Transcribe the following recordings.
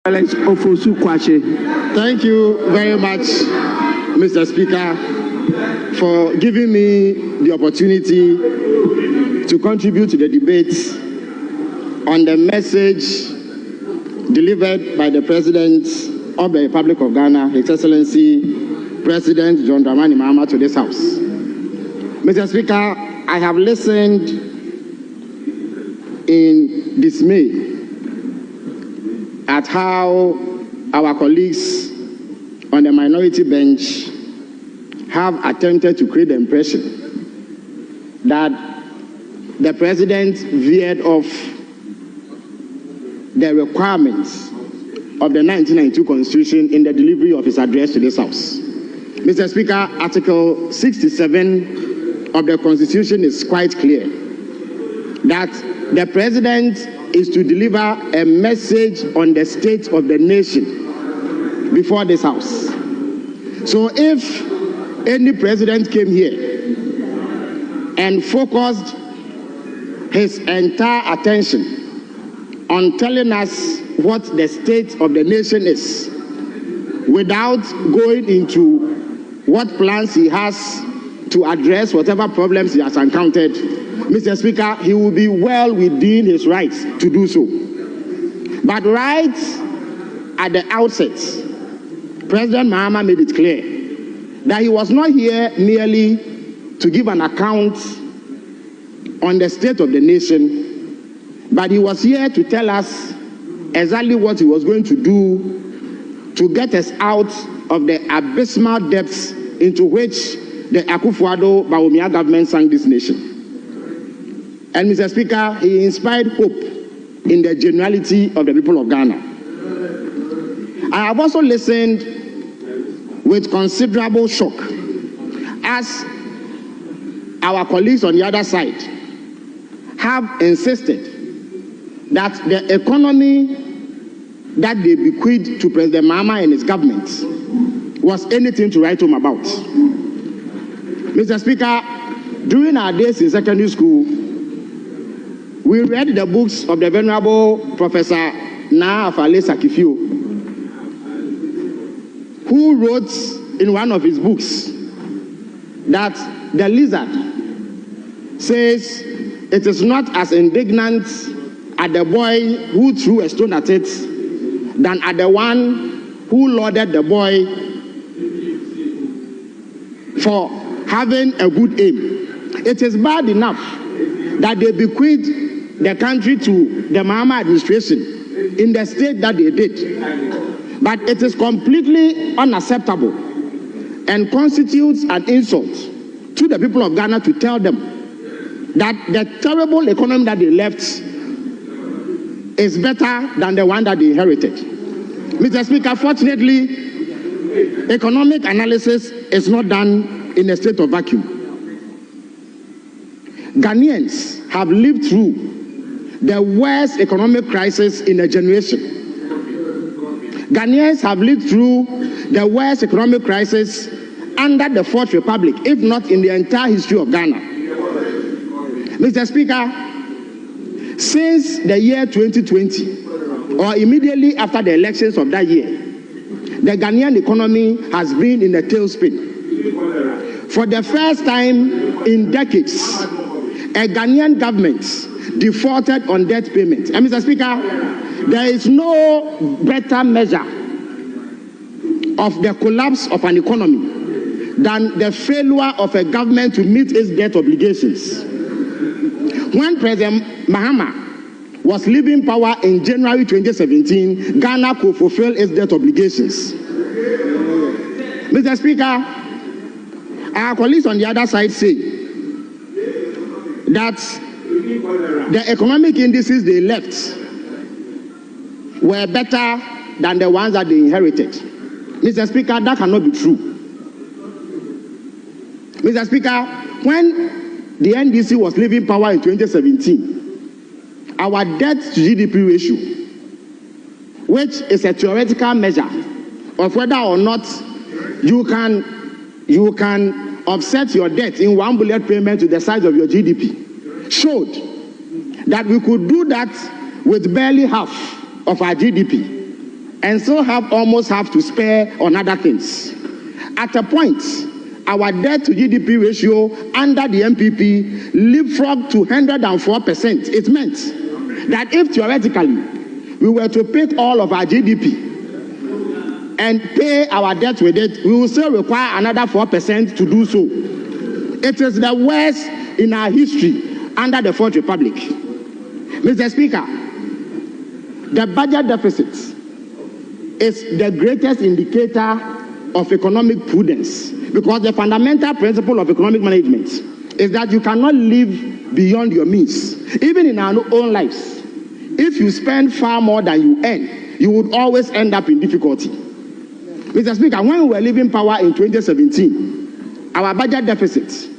Felix Ofosu Kwakye. Thank you very much, Mr. Speaker, for giving me the opportunity to contribute to the debate on the message delivered by the President of the Republic of Ghana, His Excellency President John Dramani Mahama, to this House. Mr. Speaker, I have listened in dismay at how our colleagues on the minority bench have attempted to create the impression that the President veered off the requirements of the 1992 Constitution in the delivery of his address to this House. Mr. Speaker, Article 67 of the Constitution is quite clear that the President is to deliver a message on the state of the nation before this House. So if any president came here and focused his entire attention on telling us what the state of the nation is, without going into what plans he has to address whatever problems he has encountered, Mr. Speaker, he will be well within his rights to do so. But right at the outset, President Mahama made it clear that he was not here merely to give an account on the state of the nation, but he was here to tell us exactly what he was going to do to get us out of the abysmal depths into which the Akufo-Addo Bawumia government sank this nation. And Mr. Speaker, he inspired hope in the generality of the people of Ghana. I have also listened with considerable shock as our colleagues on the other side have insisted that the economy that they bequeathed to President Mahama and his government was anything to write home about. Mr. Speaker, during our days in secondary school, we read the books of the Venerable Professor Na Afalesa Kifio, who wrote in one of his books that the lizard says it is not as indignant at the boy who threw a stone at it than at the one who lauded the boy for having a good aim. It is bad enough that they bequeathed the country to the Mahama administration in the state that they did. But it is completely unacceptable and constitutes an insult to the people of Ghana to tell them that the terrible economy that they left is better than the one that they inherited. Mr. Speaker, fortunately, economic analysis is not done in a state of vacuum. Ghanaians have lived through the worst economic crisis in a generation. Ghanaians have lived through the worst economic crisis under the Fourth Republic, if not in the entire history of Ghana. Mr. Speaker, since the year 2020, or immediately after the elections of that year, the Ghanaian economy has been in a tailspin. For the first time in decades, a Ghanaian government defaulted on debt payment. And Mr. Speaker, there is no better measure of the collapse of an economy than the failure of a government to meet its debt obligations. When President Mahama was leaving power in January 2017, Ghana could fulfill its debt obligations. Mr. Speaker, our colleagues on the other side say that the economic indices they left were better than the ones that they inherited. Mr. Speaker, that cannot be true. Mr. Speaker, when the NDC was leaving power in 2017, our debt to GDP ratio, which is a theoretical measure of whether or not you can offset your debt in one bullet payment to the size of your GDP, showed that we could do that with barely half of our GDP. and still almost have to spare on other things. At a point, our debt to GDP ratio under the MPP leapfrogged to 104%. It meant that if theoretically we were to pick all of our GDP and pay our debt with it, we will still require another 4% to do so. It is the worst in our history under the Fourth Republic. Mr. Speaker, the budget deficit is the greatest indicator of economic prudence, because the fundamental principle of economic management is that you cannot live beyond your means. Even in our own lives, if you spend far more than you earn, you would always end up in difficulty. Mr. Speaker, when we were leaving power in 2017, our budget deficit,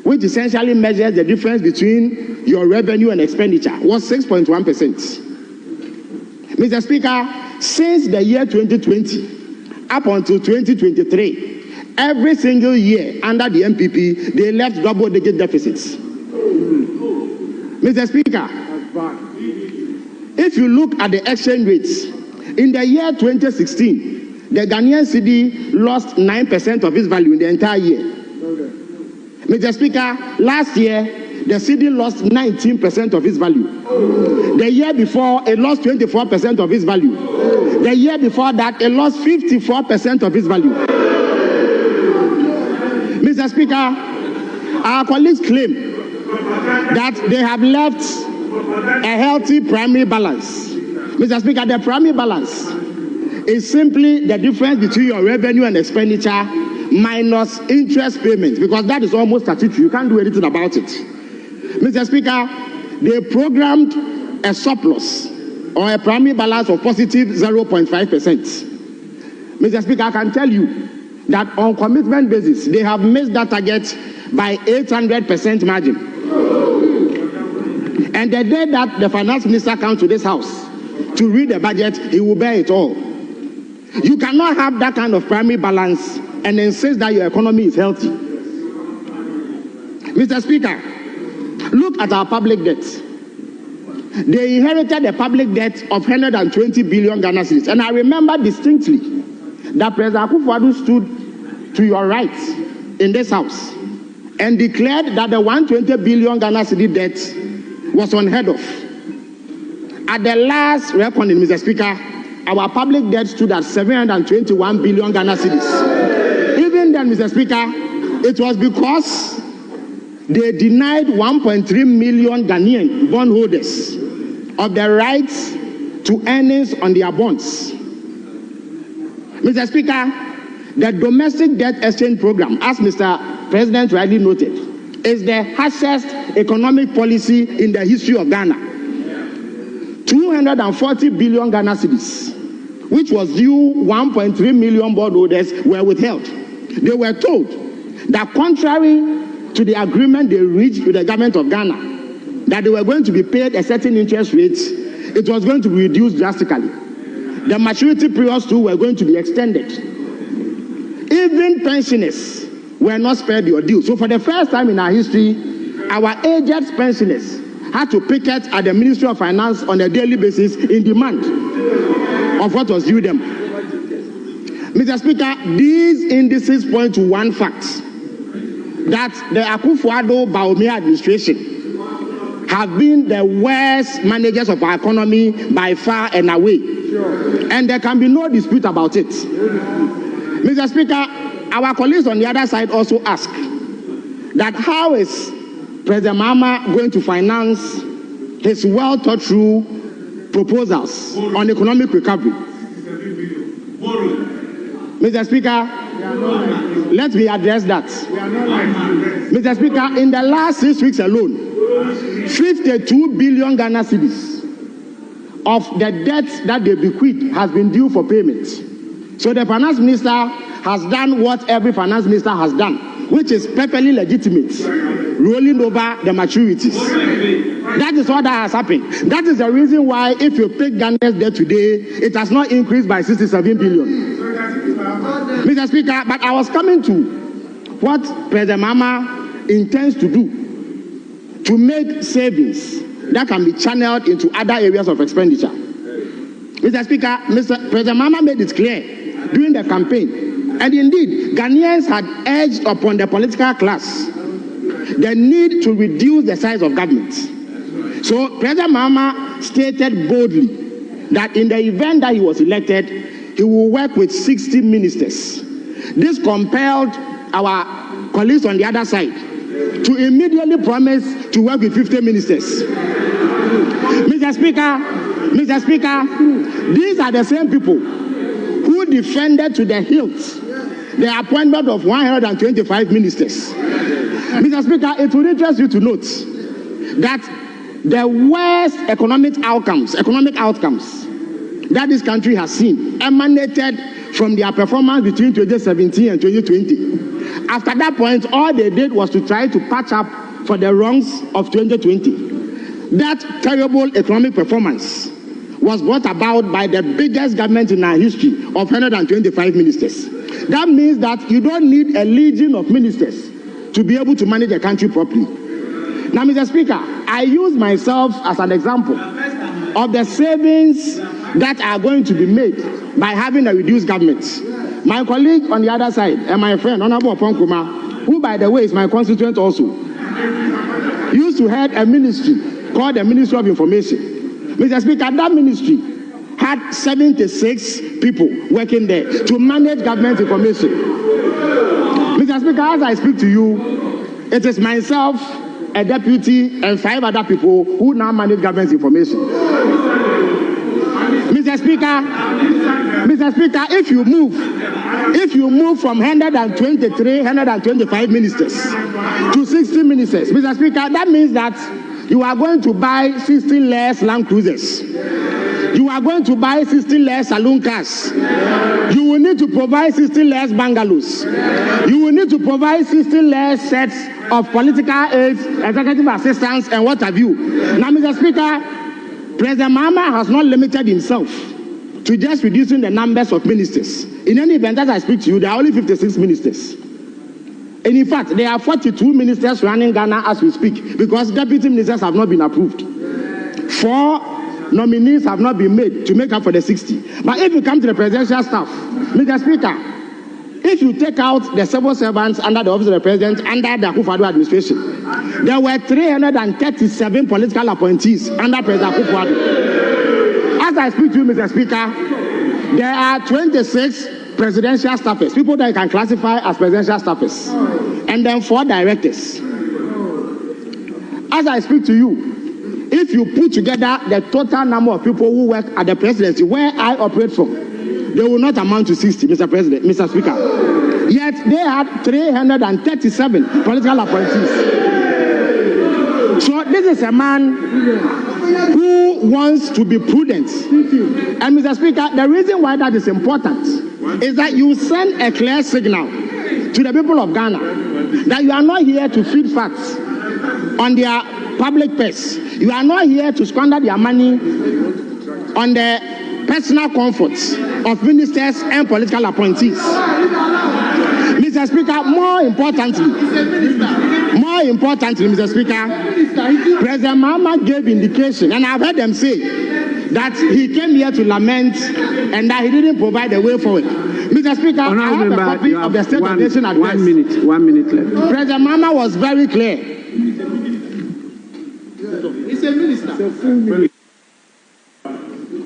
which essentially measures the difference between your revenue and expenditure, was 6.1%. Mr. Speaker, since the year 2020 up until 2023, every single year under the MPP, they left double-digit deficits. Mr. Speaker, if you look at the exchange rates, in the year 2016, the Ghanaian cedi lost 9% of its value in the entire year. Mr. Speaker, last year, the cedi lost 19% of its value. The year before, it lost 24% of its value. The year before that, it lost 54% of its value. Mr. Speaker, our colleagues claim that they have left a healthy primary balance. Mr. Speaker, the primary balance is simply the difference between your revenue and expenditure minus interest payments, because that is almost statutory. You can't do anything about it. Mr. Speaker, they programmed a surplus or a primary balance of positive 0.5%. Mr. Speaker, I can tell you that on commitment basis, they have missed that target by 800% margin. And the day that the finance minister comes to this house to read the budget, he will bear it all. You cannot have that kind of primary balance and insist that your economy is healthy. Mr. Speaker, look at our public debt. They inherited a public debt of 120 billion Ghana cedis. And I remember distinctly that President Akufo-Addo stood to your right in this house and declared that the 120 billion Ghana cedi debt was unheard of. At the last reckoning, Mr. Speaker, our public debt stood at 721 billion Ghana cedis. Even then, Mr. Speaker, it was because they denied 1.3 million Ghanaian bondholders of the rights to earnings on their bonds. Mr. Speaker, the domestic debt exchange program, as Mr. President rightly noted, is the harshest economic policy in the history of Ghana. 240 billion Ghana cedis, which was due 1.3 million bondholders, were withheld. They were told that contrary to the agreement they reached with the government of Ghana, that they were going to be paid a certain interest rate, it was going to be reduced drastically. The maturity periods too were going to be extended. Even pensioners were not spared the ordeal. So for the first time in our history, our aged pensioners had to picket at the Ministry of Finance on a daily basis in demand of what was due them. Mr. Speaker, these indices point to one fact, that the Akufo-Addo-Bawumia administration have been the worst managers of our economy by far and away. And there can be no dispute about it. Mr. Speaker, our colleagues on the other side also ask that how is President Mahama going to finance his well-thought-through proposals on economic recovery? Mr. Speaker, let me address that. Mr. Speaker, in the last 6 weeks alone, 52 billion Ghana cedis of the debt that they bequeathed has been due for payment. So the finance minister has done what every finance minister has done, which is perfectly legitimate, rolling over the maturities. That is what has happened. That is the reason why if you pick Ghana's debt today, it has not increased by 67 billion. Mr. Speaker, but I was coming to what President Mahama intends to do to make savings that can be channeled into other areas of expenditure. Mr. Speaker, President Mahama made it clear during the campaign, and indeed, Ghanaians had urged upon the political class the need to reduce the size of government. So President Mahama stated boldly that in the event that he was elected, he will work with 60 ministers. This compelled our colleagues on the other side to immediately promise to work with 50 ministers. Mr. Speaker, these are the same people who defended to the hilt the appointment of 125 ministers. Mr. Speaker, it will interest you to note that the worst economic outcomes that this country has seen emanated from their performance between 2017 and 2020. After that point, all they did was to try to patch up for the wrongs of 2020. That terrible economic performance was brought about by the biggest government in our history of 125 ministers. That means that you don't need a legion of ministers to be able to manage the country properly. Now, Mr. Speaker, I use myself as an example of the savings that are going to be made by having a reduced government. My colleague on the other side, and my friend, Honorable Oponkuma, who, by the way, is my constituent also, used to head a ministry called the Ministry of Information. Mr. Speaker, that ministry had 76 people working there to manage government information. Mr. Speaker, as I speak to you, it is myself, a deputy, and 5 other people who now manage government information. Mr. Speaker, if you move from 125 ministers to 60 ministers, Mr. Speaker, that means that you are going to buy 60 less Land Cruisers. You are going to buy 60 less saloon cars. You will need to provide 60 less bungalows. You will need to provide 60 less sets of political aides, executive assistants, and what have you. Now, Mr. Speaker, President Mahama has not limited himself to just reducing the numbers of ministers. In any event, as I speak to you, there are only 56 ministers. And in fact, there are 42 ministers running Ghana as we speak because deputy ministers have not been approved. 4 nominees have not been made to make up for the 60. But if you come to the presidential staff, Mr. Speaker, if you take out the civil servants under the office of the president, under the Akufo-Addo administration, there were 337 political appointees under President Akufo-Addo. As I speak to you, Mr. Speaker, there are 26 presidential staffers, people that you can classify as presidential staffers, and then 4 directors. As I speak to you, if you put together the total number of people who work at the presidency, where I operate from, they will not amount to 60, Mr. Speaker. Yet they had 337 political appointees. So this is a man who wants to be prudent. And Mr. Speaker, the reason why that is important is that you send a clear signal to the people of Ghana that you are not here to feed facts on their public purse. You are not here to squander their money on the personal comforts of ministers and political appointees. Mr. Speaker, more importantly, Mr. Speaker, President Mahama gave indication, and I've heard them say that he came here to lament and that he didn't provide a way forward. Mr. Speaker, I have a copy of the State of the Nation address. 1 minute left. President Mahama was very clear. He's a minister.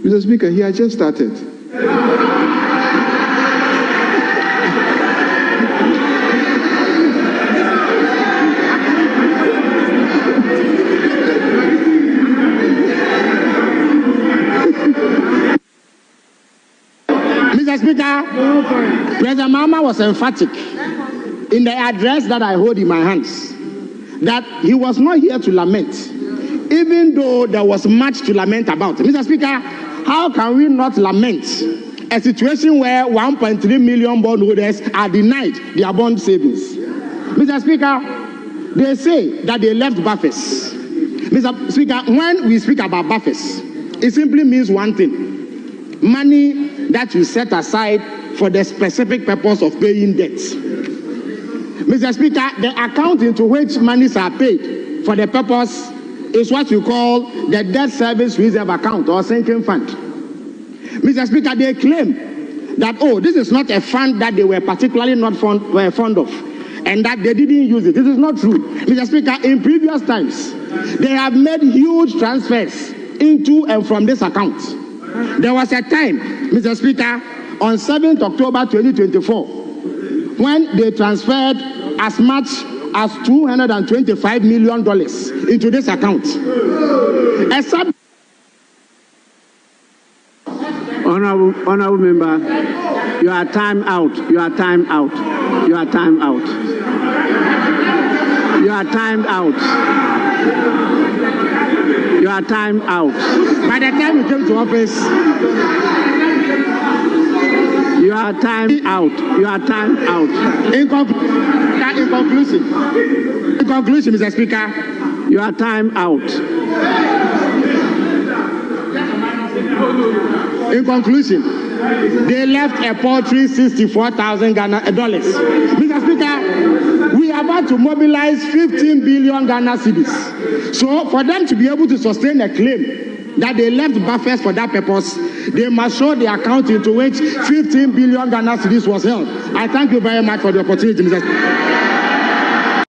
Mr. Speaker, he has just started. Mr. Speaker, President Mahama was emphatic in the address that I hold in my hands that he was not here to lament, even though there was much to lament about. Mr. Speaker, how can we not lament a situation where 1.3 million bondholders are denied their bond savings? Mr. Speaker, they say that they left buffers. Mr. Speaker, when we speak about buffers, it simply means one thing: money that you set aside for the specific purpose of paying debts. Mr. Speaker, the account into which monies are paid for the purpose is what you call the debt service reserve account or sinking fund. Mr. Speaker, they claim that, oh, this is not a fund that they were particularly not fond of, and that they didn't use it. This is not true. Mr. Speaker, in previous times, they have made huge transfers into and from this account. There was a time, Mr. Speaker, on 7th October 2024, when they transferred as much as $225 million into this account. Honorable member, you are time out. You are time out. You are time out. You are timed out. You are timed out. By the time you came to office, you are timed out. You are timed out. In conclusion, Mr. Speaker, you are timed out. In conclusion, they left a paltry $64,000 Ghana. Mr. Speaker, we are about to mobilize 15 billion Ghana cedis. So for them to be able to sustain a claim that they left buffers for that purpose, they must show the account into which 15 billion Ghana cedis was held. I thank you very much for the opportunity, Mr. Speaker.